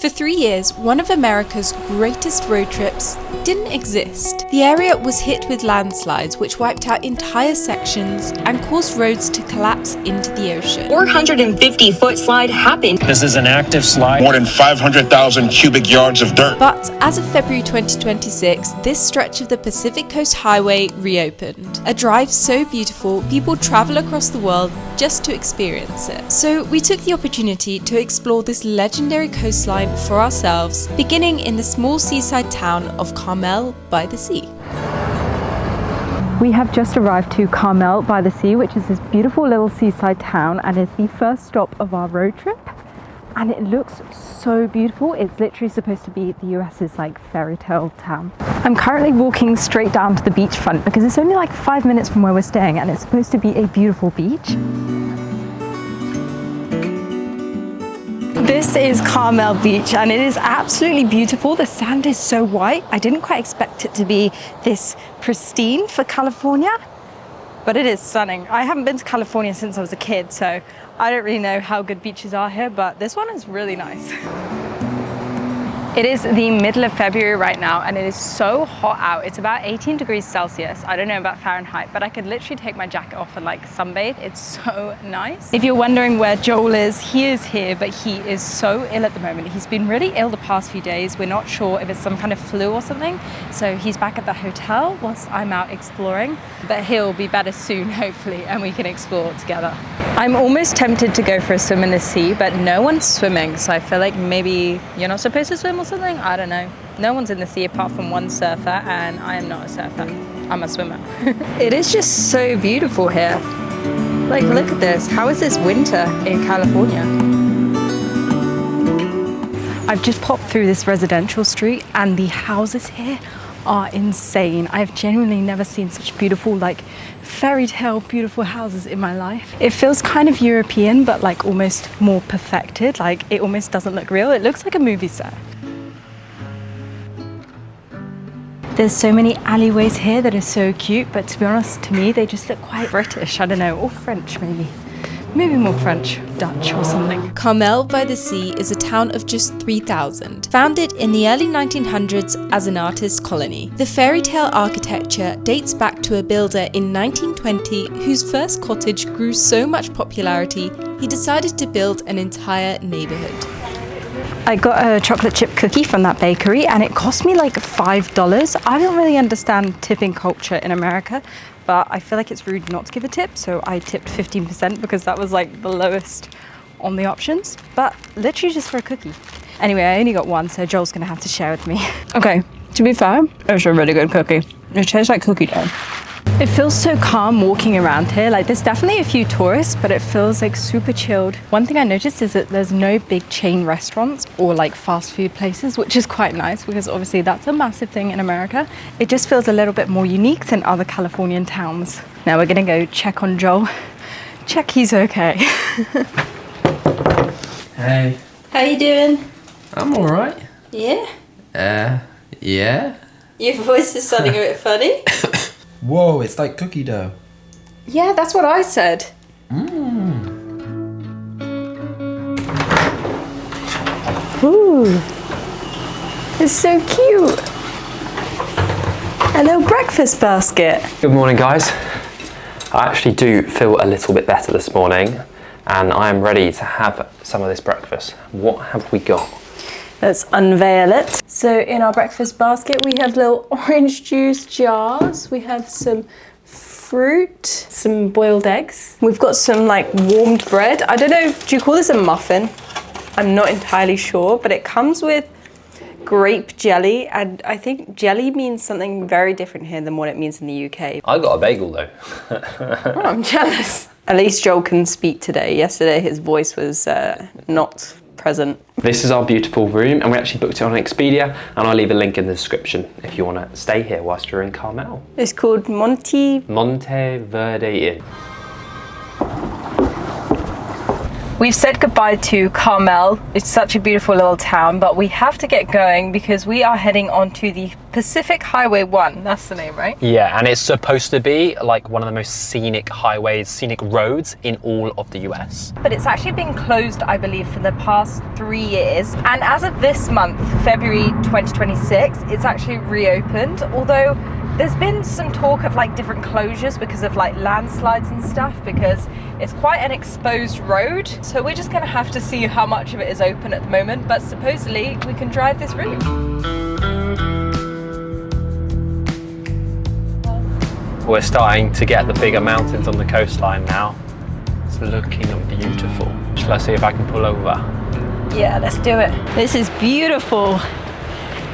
For 3 years, one of America's greatest road trips didn't exist. The area was hit with landslides which wiped out entire sections and caused roads to collapse into the ocean. 450-foot slide happened. This is an active slide. More than 500,000 cubic yards of dirt. But as of February 2026, this stretch of the Pacific Coast Highway reopened. A drive so beautiful, people travel across the world just to experience it. So we took the opportunity to explore this legendary coastline for ourselves, beginning in the small seaside town of Carmel-by-the-Sea. We have just arrived to Carmel-by-the-Sea, which is this beautiful little seaside town and is the first stop of our road trip. And it looks so beautiful. It's literally supposed to be the US's like fairy tale town. I'm currently walking straight down to the beachfront because it's only like 5 minutes from where we're staying and it's supposed to be a beautiful beach. This is Carmel Beach and it is absolutely beautiful. The sand is so white. I didn't quite expect it to be this pristine for California, but it is stunning. I haven't been to California since I was a kid, so I don't really know how good beaches are here, but this one is really nice. It is the middle of February right now and it is so hot out. It's about 18 degrees Celsius. I don't know about Fahrenheit, but I could literally take my jacket off and like sunbathe. It's so nice. If you're wondering where Joel is, he is here, but he is so ill at the moment. He's been really ill the past few days. We're not sure if it's some kind of flu or something. So he's back at the hotel whilst I'm out exploring, but he'll be better soon, hopefully, and we can explore together. I'm almost tempted to go for a swim in the sea, but no one's swimming. So I feel like maybe you're not supposed to swim or something? I don't know. No one's in the sea apart from one surfer and I am not a surfer. I'm a swimmer. It is just so beautiful here. Like, look at this. How is this winter in California? I've just popped through this residential street and the houses here are insane. I've genuinely never seen such beautiful, like fairy tale beautiful houses in my life. It feels kind of European, but like almost more perfected. Like it almost doesn't look real. It looks like a movie set. There's so many alleyways here that are so cute, but to be honest, to me, they just look quite British, I don't know, or French maybe. Maybe more French, Dutch or something. Carmel-by-the-Sea is a town of just 3,000, founded in the early 1900s as an artist colony. The fairy tale architecture dates back to a builder in 1920 whose first cottage grew so much popularity, he decided to build an entire neighborhood. I got a chocolate chip cookie from that bakery and it cost me like $5. I don't really understand tipping culture in America, but I feel like it's rude not to give a tip, so I tipped 15% because that was like the lowest on the options, but literally just for a cookie. Anyway, I only got one, so Joel's gonna have to share with me. Okay, to be fair, it's a really good cookie. It tastes like cookie dough. It feels so calm walking around here. Like there's definitely a few tourists, but it feels like super chilled. One thing I noticed is that there's no big chain restaurants or like fast food places, which is quite nice because obviously that's a massive thing in America. It just feels a little bit more unique than other Californian towns. Now we're gonna go check on Joel. Check he's okay. Hey. How you doing? I'm alright. Yeah? Yeah? Your voice is sounding a bit funny. Whoa, it's like cookie dough. Yeah, that's what I said. Ooh, it's so cute. A little breakfast basket. Good morning, guys. I actually do feel a little bit better this morning and I am ready to have some of this breakfast. What have we got? Let's unveil it. So in our breakfast basket, we have little orange juice jars. We have some fruit, some boiled eggs. We've got some like warmed bread. I don't know, do you call this a muffin? I'm not entirely sure, but it comes with grape jelly. And I think jelly means something very different here than what it means in the UK. I got a bagel though. Oh, I'm jealous. At least Joel can speak today. Yesterday his voice was not present. This is our beautiful room and we actually booked it on Expedia and I'll leave a link in the description if you want to stay here whilst you're in Carmel. It's called Monte Verde Inn. We've said goodbye to Carmel. It's such a beautiful little town, but we have to get going because we are heading onto the Pacific Highway 1. That's the name, right? Yeah, and it's supposed to be like one of the most scenic highways, scenic roads in all of the US. But it's actually been closed, I believe, for the past 3 years. And as of this month, February 2026, it's actually reopened. Although there's been some talk of like different closures because of like landslides and stuff, because it's quite an exposed road. So we're just gonna have to see how much of it is open at the moment. But supposedly we can drive this route. We're starting to get the bigger mountains on the coastline now. It's looking beautiful. Shall I see if I can pull over? Yeah, let's do it. This is beautiful.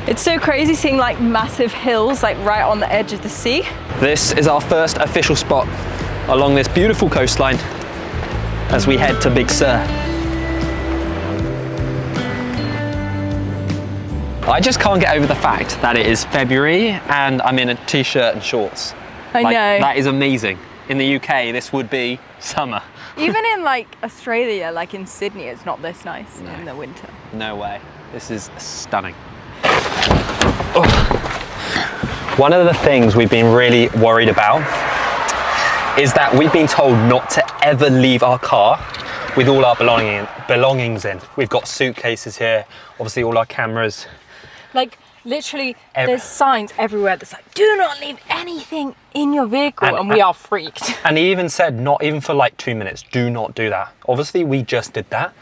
It's so crazy seeing like massive hills like right on the edge of the sea. This is our first official spot along this beautiful coastline as we head to Big Sur. I just can't get over the fact that it is February and I'm in a t-shirt and shorts. I know. That is amazing. In the UK, this would be summer. Even in like Australia, like in Sydney, it's not this nice in the winter. No way. This is stunning. Oh. One of the things we've been really worried about is that we've been told not to ever leave our car with all our belongings in. We've got suitcases here, obviously all our cameras. Like literally there's signs everywhere that's like, do not leave anything in your vehicle, and we are freaked. And he even said, not even for like 2 minutes, do not do that. Obviously we just did that,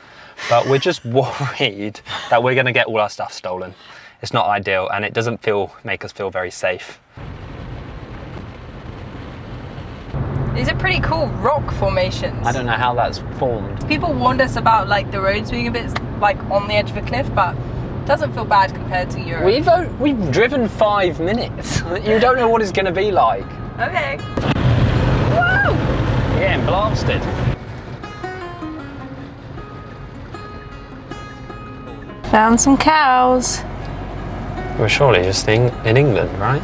but we're just worried that we're gonna get all our stuff stolen. It's not ideal and it doesn't make us feel very safe. These are pretty cool rock formations. I don't know how that's formed. People warned us about like the roads being a bit like on the edge of a cliff, but it doesn't feel bad compared to Europe. We've driven 5 minutes. You don't know what it's gonna be like. Okay. Whoa! You're getting blasted. Found some cows. We're surely just in England, right?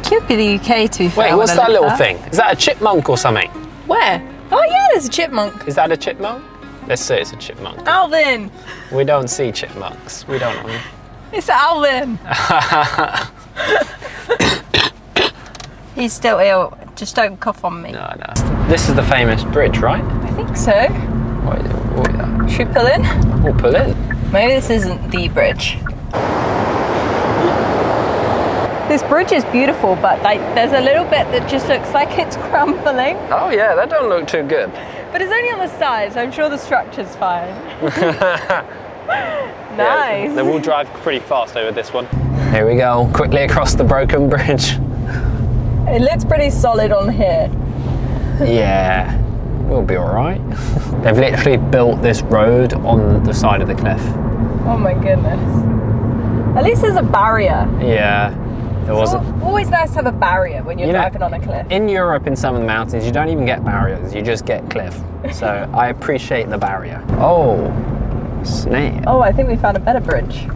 Could be the UK to be fair. Wait, what's that little thing? Is that a chipmunk or something? Where? Oh yeah, there's a chipmunk. Is that a chipmunk? Let's say it's a chipmunk. Alvin! We don't see chipmunks. We don't know. It's Alvin! He's still ill. Just don't cough on me. No. This is the famous bridge, right? I think so. Wait, Should we pull in? we'll pull in. Maybe this isn't the bridge. This bridge is beautiful, but like there's a little bit that just looks like it's crumbling. Oh yeah, that don't look too good. But it's only on the side, so I'm sure the structure's fine. Nice. Yeah, we'll drive pretty fast over this one. Here we go, quickly across the broken bridge. It looks pretty solid on here. Yeah, we'll be all right. They've literally built this road on the side of the cliff. Oh my goodness. At least there's a barrier. Yeah, there wasn't. Always nice to have a barrier when you're driving on a cliff. In Europe, in some of the mountains, you don't even get barriers, you just get cliff. So I appreciate the barrier. Oh, snake. Oh, I think we found a better bridge.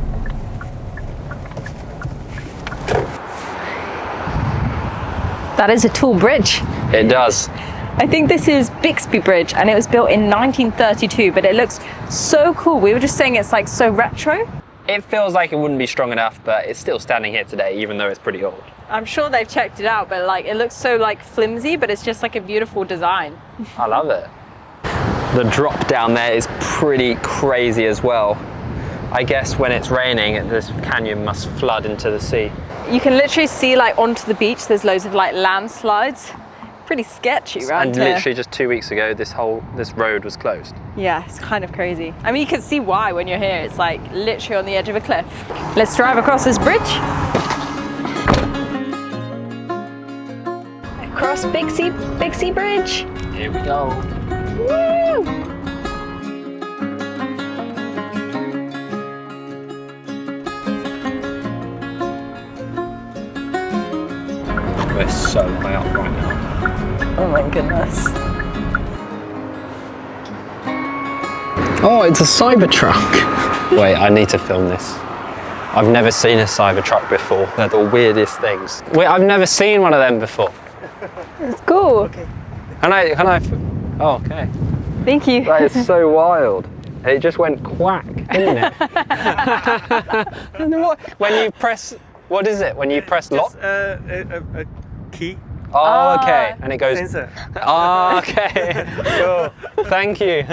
That is a tall bridge. It does. I think this is Bixby Bridge and it was built in 1932, but it looks so cool. We were just saying it's like so retro. It feels like it wouldn't be strong enough, but it's still standing here today, even though it's pretty old. I'm sure they've checked it out, but like it looks so like flimsy, but it's just like a beautiful design. I love it. The drop down there is pretty crazy as well. I guess when it's raining, this canyon must flood into the sea. You can literally see like onto the beach, there's loads of like landslides. Pretty sketchy around here. And literally just 2 weeks ago, this road was closed. Yeah, it's kind of crazy. I mean, you can see why when you're here. It's like literally on the edge of a cliff. Let's drive across this bridge. Across Bixby Bridge. Here we go. Woo! We're so high up right now. Oh my goodness. Oh, it's a Cybertruck. Wait, I need to film this. I've never seen a Cybertruck before. They're the weirdest things. Wait, I've never seen one of them before. It's cool. Can I? Oh, okay. Thank you. That is so wild. It just went quack, didn't it? When you press, what is it? When you press lock? A key. Oh, okay. And it goes. Sensor. Oh, okay. Cool. Thank you.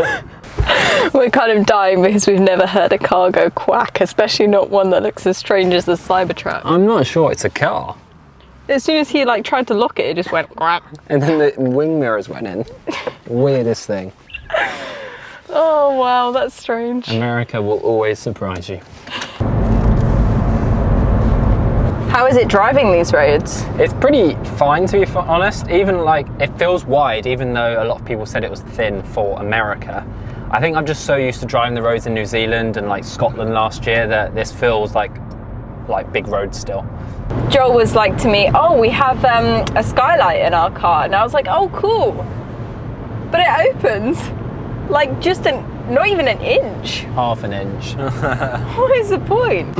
We're kind of dying because we've never heard a car go quack, especially not one that looks as strange as the Cybertruck. I'm not sure it's a car. As soon as he like tried to lock it, it just went quack. And then the wing mirrors went in. Weirdest thing. Oh wow, that's strange. America will always surprise you. How is it driving these roads? It's pretty fine, to be honest. Even like, it feels wide, even though a lot of people said it was thin for America. I think I'm just so used to driving the roads in New Zealand and like Scotland last year that this feels like big roads still. Joel was like to me, oh, we have a skylight in our car. And I was like, oh, cool. But it opens like just not even an inch. Half an inch. What is the point?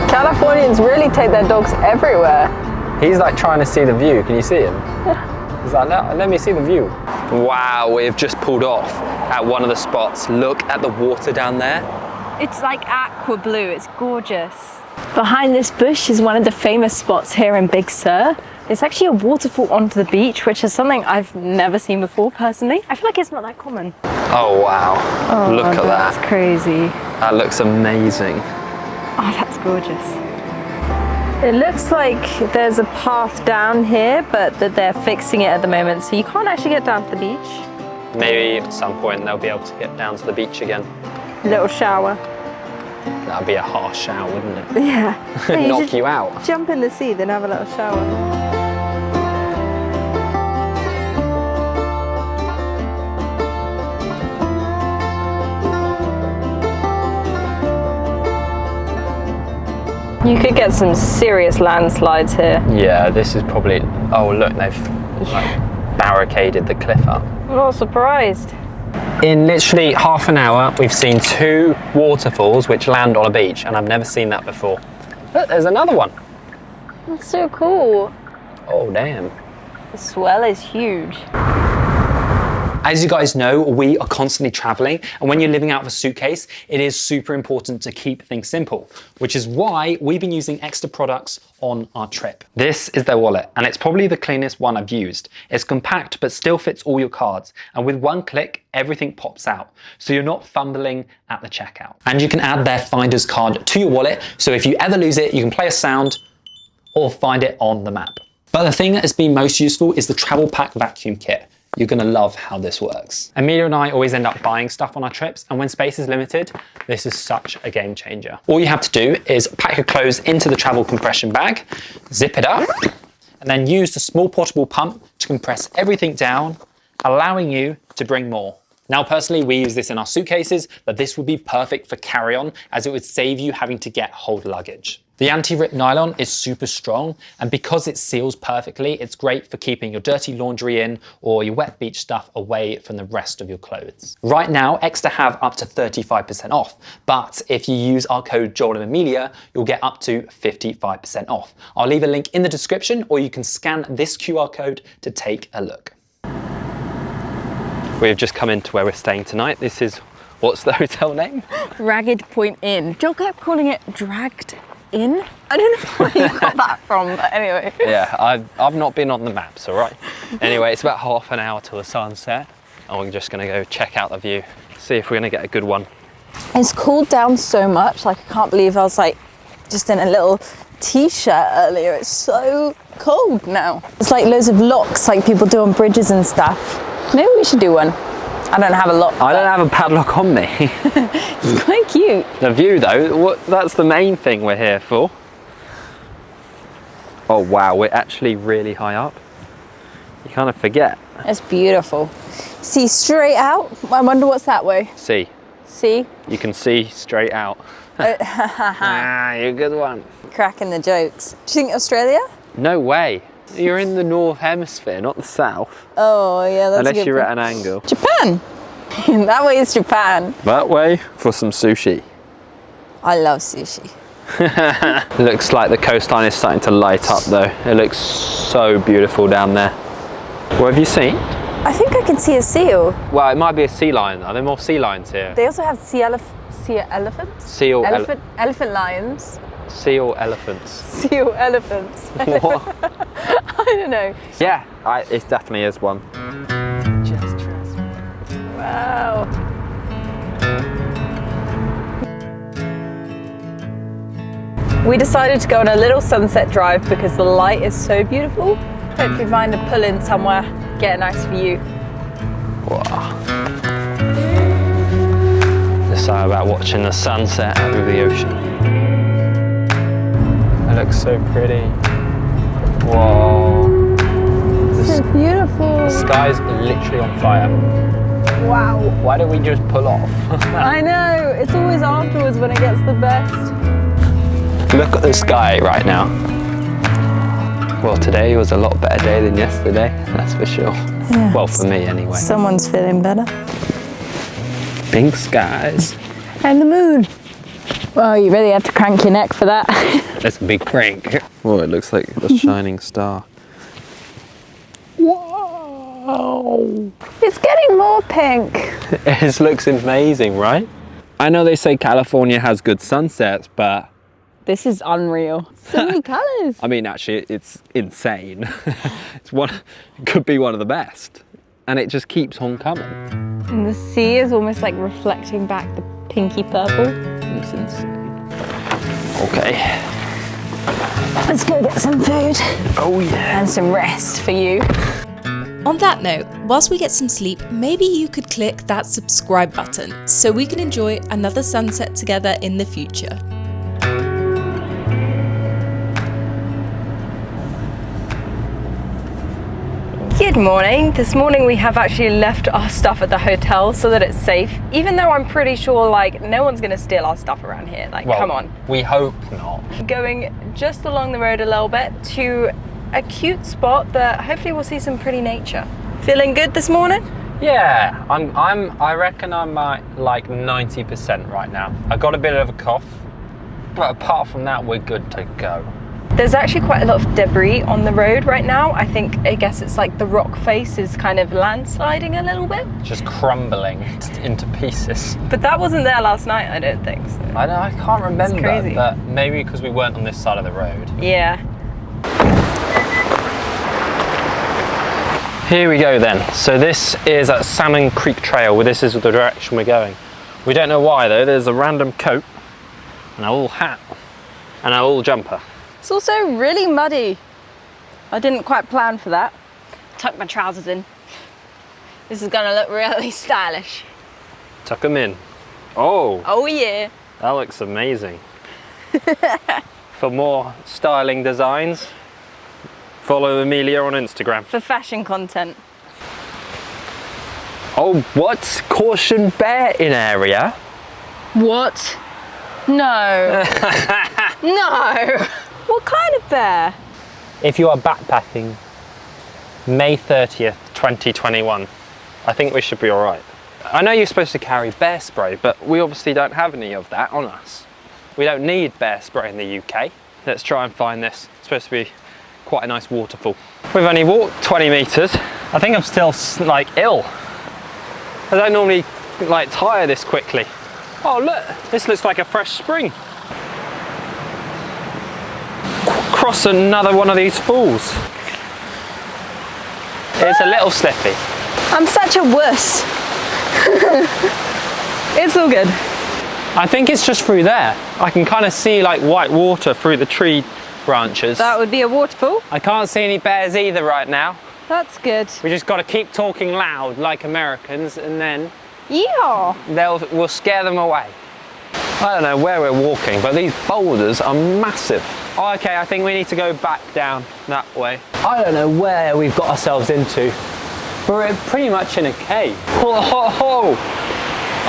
Californians really take their dogs everywhere. He's like trying to see the view. Can you see him? He's like, no, let me see the view. Wow, we've just pulled off at one of the spots. Look at the water down there. It's like aqua blue, it's gorgeous. Behind this bush is one of the famous spots here in Big Sur. It's actually a waterfall onto the beach, which is something I've never seen before personally. I feel like it's not that common. Oh wow, look at that. That's crazy. That looks amazing. Oh, that's gorgeous. It looks like there's a path down here, but that they're fixing it at the moment, so you can't actually get down to the beach. Maybe at some point they'll be able to get down to the beach again. Little shower. That would be a harsh shower, wouldn't it? Yeah. Knock you out. Jump in the sea, then have a little shower. You could get some serious landslides here. Yeah, this is probably, oh look, they've like barricaded the cliff up. I'm not surprised. In literally half an hour, we've seen 2 waterfalls which land on a beach, and I've never seen that before. Look, there's another one. That's so cool. Oh damn. The swell is huge. As you guys know, we are constantly traveling, and when you're living out of a suitcase, it is super important to keep things simple, which is why we've been using EKSTER products on our trip. This is their wallet, and it's probably the cleanest one I've used. It's compact, but still fits all your cards, and with one click, everything pops out, so you're not fumbling at the checkout. And you can add their finder's card to your wallet, so if you ever lose it, you can play a sound or find it on the map. But the thing that has been most useful is the TravelPack vacuum kit. You're gonna love how this works. Emilia and I always end up buying stuff on our trips, and when space is limited, this is such a game changer. All you have to do is pack your clothes into the travel compression bag, zip it up, and then use the small portable pump to compress everything down, allowing you to bring more. Now, personally, we use this in our suitcases, but this would be perfect for carry-on as it would save you having to get hold luggage. The anti-rip nylon is super strong, and because it seals perfectly, it's great for keeping your dirty laundry in or your wet beach stuff away from the rest of your clothes. Right now, EKSTER have up to 35% off, but if you use our code Joel and Emilia, you'll get up to 55% off. I'll leave a link in the description, or you can scan this QR code to take a look. We've just come into where we're staying tonight. This is, what's the hotel name? Ragged Point Inn. Joel kept calling it Dragged Inn. I don't know where you got that from, but anyway. Yeah, I've not been on the maps, all right? Anyway, it's about half an hour till the sunset, and we're just gonna go check out the view, see if we're gonna get a good one. It's cooled down so much, like I can't believe I was like just in a little t-shirt earlier. It's so cold now. It's like loads of locks like people do on bridges and stuff. Maybe we should do one. I don't have a lock. I don't have a padlock on me. It's quite cute. The view though, that's the main thing we're here for. Oh wow, we're actually really high up. You kind of forget. It's beautiful. See straight out. I wonder what's that way. See. See? You can see straight out. You're a good one. Cracking the jokes. Do you think Australia? No way. You're in the North Hemisphere, not the South. Oh yeah, that's a Unless good you're point. at an angle. Japan. That way is Japan. That way for some sushi. I love sushi. Looks like the coastline is starting to light up though. It looks so beautiful down there. What have you seen? I think I can see a seal. Well, it might be a sea lion. Are there more sea lions here? They also have elephants? Elephant lions. Seal elephants. Seal elephants. What? I don't know. Yeah, it definitely is one. Just trust me. Wow. We decided to go on a little sunset drive because the light is so beautiful. Hopefully find a pull-in somewhere, get a nice view. Wow. It's all about watching the sunset over the ocean. It looks so pretty. Whoa. So beautiful. The sky's literally on fire. Wow. Why don't we just pull off? I know, it's always afterwards when it gets the best. Look at the sky right now. Well, today was a lot better day than yesterday, that's for sure. Yeah. Well, for me anyway. Someone's feeling better. Pink skies. And the moon. Well, you really have to crank your neck for that. That's a big prank. Oh, it looks like a shining star. Whoa! It's getting more pink. It looks amazing, right? I know they say California has good sunsets, but This is unreal. So many colours. I mean, actually, it's insane. It could be one of the best. And it just keeps on coming. And the sea is almost like reflecting back the pinky purple. It's insane. Okay. Let's go get some food. Oh yeah. And some rest for you. On that note, whilst we get some sleep, maybe you could click that subscribe button so we can enjoy another sunset together in the future. Good morning. This morning we have actually left our stuff at the hotel so that it's safe, even though I'm pretty sure like no one's gonna steal our stuff around here. Like, Well, come on. We hope not. Going just along the road a little bit to a cute spot that hopefully we'll see some pretty nature. Feeling good this morning? Yeah, I reckon I'm at like 90% right now. I got a bit of a cough, but apart from that, we're good to go. There's actually quite a lot of debris on the road right now. I guess it's like the rock face is kind of landsliding a little bit. Just crumbling into pieces. But that wasn't there last night, I don't think so. I can't remember, crazy. but maybe because we weren't on this side of the road. Yeah. Here we go then. So this is at Salmon Creek Trail, where this is the direction we're going. We don't know why though. There's a random coat, and a little hat, and a little jumper. It's also really muddy. I didn't quite plan for that. Tuck my trousers in. This is gonna look really stylish. Tuck them in. Oh, Oh yeah. that looks amazing. For more styling designs, follow Emilia on Instagram. For fashion content. Oh, what? Caution, bear in area? What? No. No. What kind of bear? If you are backpacking, May 30th, 2021, I think we should be all right. I know you're supposed to carry bear spray, but we obviously don't have any of that on us. We don't need bear spray in the UK. Let's try and find this. It's supposed to be quite a nice waterfall. We've only walked 20 meters. I think I'm still like ill. I don't normally like tire this quickly. Oh look, this looks like a fresh spring. Cross another one of these falls. It's a little slippy. I'm such a wuss. It's all good. I think it's just through there. I can kind of see like white water through the tree branches. That would be a waterfall. I can't see any bears either right now. That's good. We just got to keep talking loud like Americans, and then Yeah. we'll scare them away. I don't know where we're walking, but these boulders are massive. Oh, okay, I think we need to go back down that way. I don't know where we've got ourselves into. We're pretty much in a cave. Oh,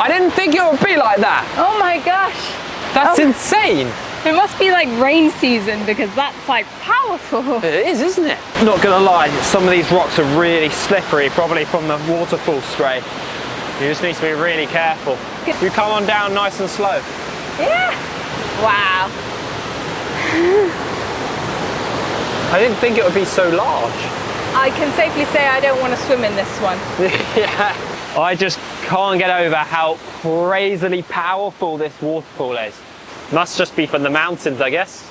I didn't think it would be like that. Oh my gosh. That's insane. It must be like rain season because that's like powerful. It is, isn't it? Not gonna lie, some of these rocks are really slippery, probably from the waterfall spray. You just need to be really careful. You come on down nice and slow. Yeah. Wow. I didn't think it would be so large. I can safely say I don't want to swim in this one. Yeah. I just can't get over how crazily powerful this waterfall is. Must just be from the mountains, I guess.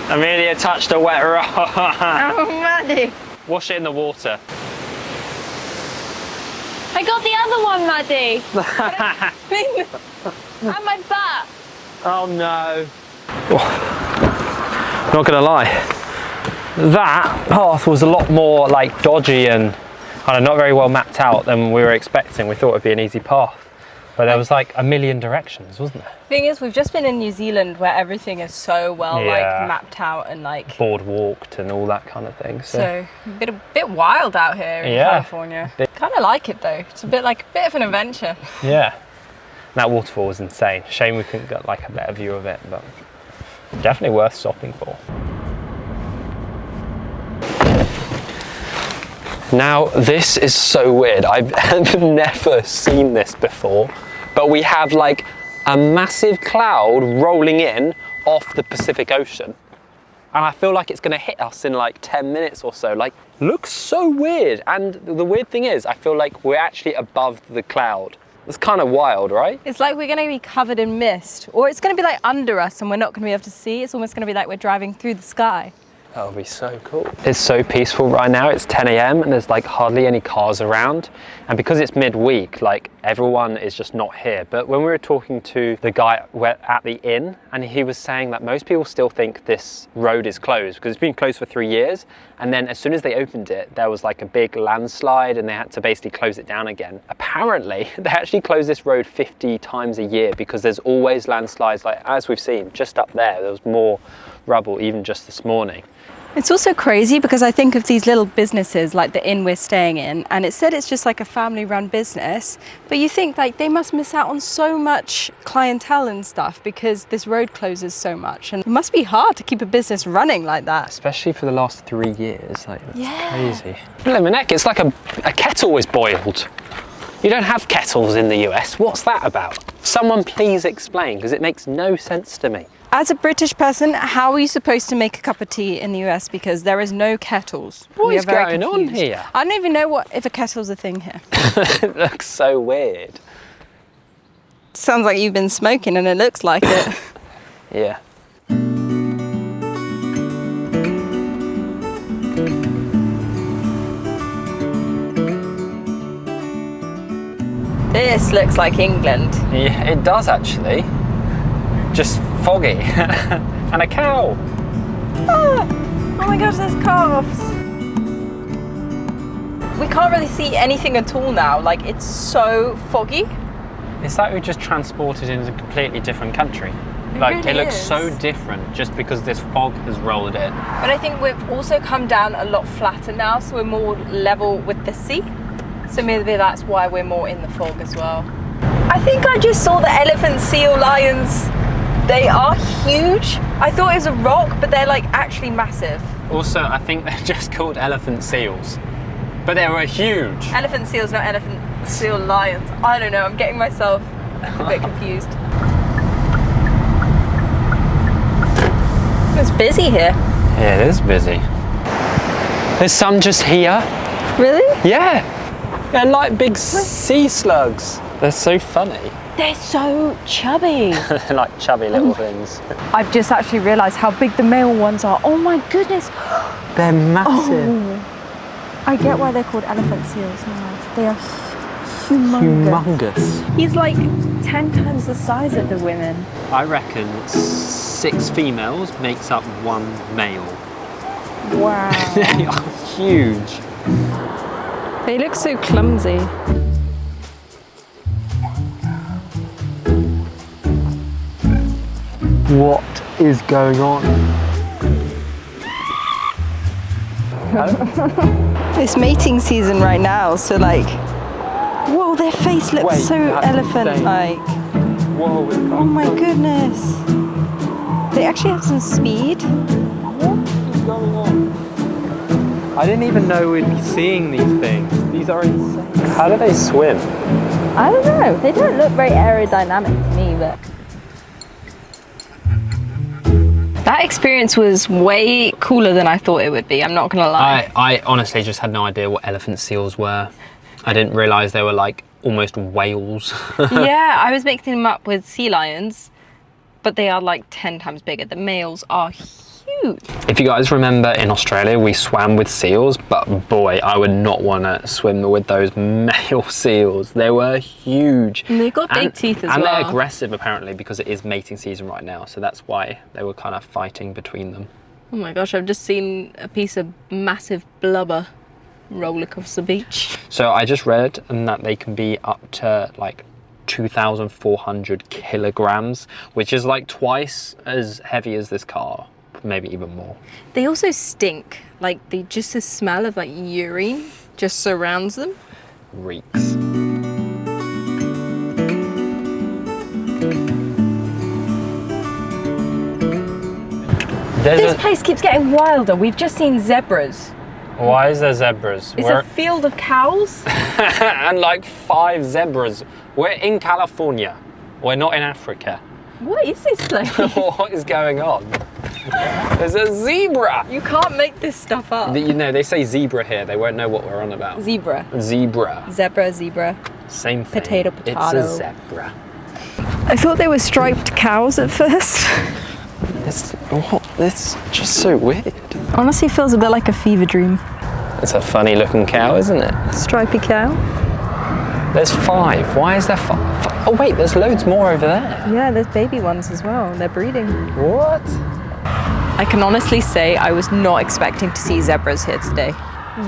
Emilia touched a wet rock. Oh, Maddie. Wash it in the water. I got the other one, Maddie. And my butt. Oh no. Not gonna lie, that path was a lot more like dodgy and not very well mapped out than we were expecting. We thought it would be an easy path, but there was like a million directions, wasn't there? Thing is, we've just been in New Zealand where everything is so well like mapped out and like boardwalked and all that kind of thing. So a bit wild out here in California. Kind of like it though. It's a bit of an adventure. Yeah. That waterfall was insane. Shame we couldn't get like a better view of it, but definitely worth stopping for. Now, this is so weird. I've never seen this before, but we have like a massive cloud rolling in off the Pacific Ocean. And I feel like it's gonna hit us in like 10 minutes or so. Like, looks so weird. And the weird thing is, I feel like we're actually above the cloud. It's kind of wild, right? It's like we're going to be covered in mist, or it's going to be like under us and we're not going to be able to see. It's almost going to be like we're driving through the sky. That would be so cool. It's so peaceful right now. It's 10 a.m. and there's like hardly any cars around. And because it's midweek, like everyone is just not here. But when we were talking to the guy at the inn, and he was saying that most people still think this road is closed because it's been closed for 3 years. And then as soon as they opened it, there was like a big landslide and they had to basically close it down again. Apparently, they actually close this road 50 times a year because there's always landslides, like as we've seen, just up there was more rubble even just this morning. It's also crazy because I think of these little businesses like the inn we're staying in, and it said it's just like a family-run business, but you think like they must miss out on so much clientele and stuff because this road closes so much, and it must be hard to keep a business running like that. Especially for the last 3 years, like that's crazy. Lemonette, it's like a kettle is boiled. You don't have kettles in the US. What's that about? Someone please explain, because it makes no sense to me. As a British person, how are you supposed to make a cup of tea in the US because there is no kettles? What is going on here? I don't even know if a kettle's a thing here. It looks so weird. Sounds like you've been smoking and it looks like it. Yeah. This looks like England. Yeah, it does actually. Just foggy. And a cow. Oh my gosh, there's calves. We can't really see anything at all now. Like, it's so foggy. It's like we just transported into a completely different country. Like, it looks so different just because this fog has rolled in. But I think we've also come down a lot flatter now, so we're more level with the sea. So maybe that's why we're more in the fog as well. I think I just saw the elephant, seal, lions. They are huge. I thought it was a rock, but they're like actually massive. Also, I think they're just called elephant seals. But they were huge. Elephant seals, not elephant seal lions. I don't know, I'm getting myself a bit confused. It's busy here. Yeah, it is busy. There's some just here. Really? Yeah. They're like big sea slugs. They're so funny. They're so chubby. They're like chubby little things. I've just actually realised how big the male ones are. Oh my goodness. They're massive. Oh, I get why they're called elephant seals now. They are humongous. He's like 10 times the size of the women. I reckon 6 females makes up 1 male. Wow. They are huge. They look so clumsy. What is going on? It's mating season right now, so like, whoa, their face looks so elephant-like. Whoa, oh my goodness. They actually have some speed. What is going on? I didn't even know we'd be seeing these things. These are insane. How do they swim? I don't know. They don't look very aerodynamic to me, but... That experience was way cooler than I thought it would be, I'm not gonna lie. I honestly just had no idea what elephant seals were. I didn't realise they were like almost whales. Yeah, I was mixing them up with sea lions, but they are like 10 times bigger. The males are huge. If you guys remember, in Australia we swam with seals, but boy, I would not want to swim with those male seals. They were huge. And they've got big teeth as well. And they're aggressive apparently because it is mating season right now, so that's why they were kind of fighting between them. Oh my gosh, I've just seen a piece of massive blubber roll across the beach. So I just read that they can be up to like 2,400 kilograms, which is like twice as heavy as this car. Maybe even more. They also stink. Like, the smell of like urine just surrounds them. Reeks. This place keeps getting wilder. We've just seen zebras. Why is there zebras? It's a field of cows. And like 5 zebras. We're in California. We're not in Africa. What is this place? What is going on? There's a zebra! You can't make this stuff up. You know, they say zebra here. They won't know what we're on about. Zebra. Zebra. Zebra, zebra. Same thing. Potato, potato. It's a zebra. I thought they were striped cows at first. That's just so weird. Honestly, feels a bit like a fever dream. It's a funny looking cow, isn't it? Stripy cow. There's 5. Why is there 5? Oh wait, there's loads more over there. Yeah, there's baby ones as well. They're breeding. What? I can honestly say I was not expecting to see zebras here today.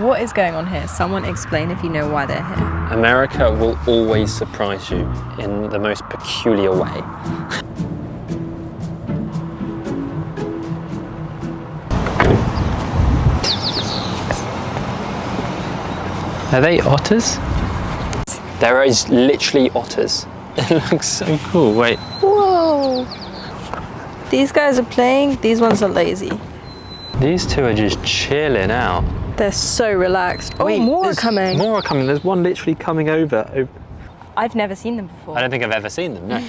What is going on here? Someone explain if you know why they're here. America will always surprise you in the most peculiar way. Are they otters? There is literally otters. It looks so cool. Wait. Whoa! These guys are playing, these ones are lazy. These two are just chilling out. They're so relaxed. Oh, Wait, more are coming. More are coming. There's one literally coming over. I've never seen them before. I don't think I've ever seen them, no.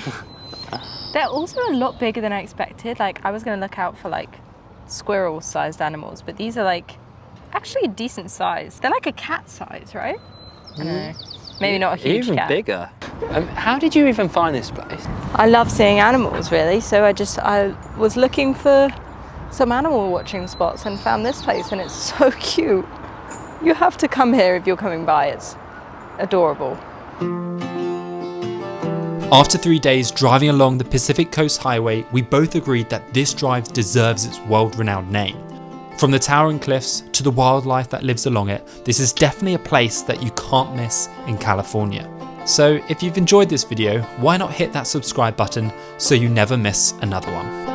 They're also a lot bigger than I expected. Like, I was gonna look out for like squirrel-sized animals, but these are like actually a decent size. They're like a cat size, right? I don't know. Maybe not a huge even cat. Bigger. How did you even find this place? I love seeing animals, really. So I was looking for some animal watching spots and found this place, and it's so cute. You have to come here if you're coming by. It's adorable. After 3 days driving along the Pacific Coast Highway, we both agreed that this drive deserves its world-renowned name. From the towering cliffs to the wildlife that lives along it, this is definitely a place that you can't miss in California. So if you've enjoyed this video, why not hit that subscribe button so you never miss another one.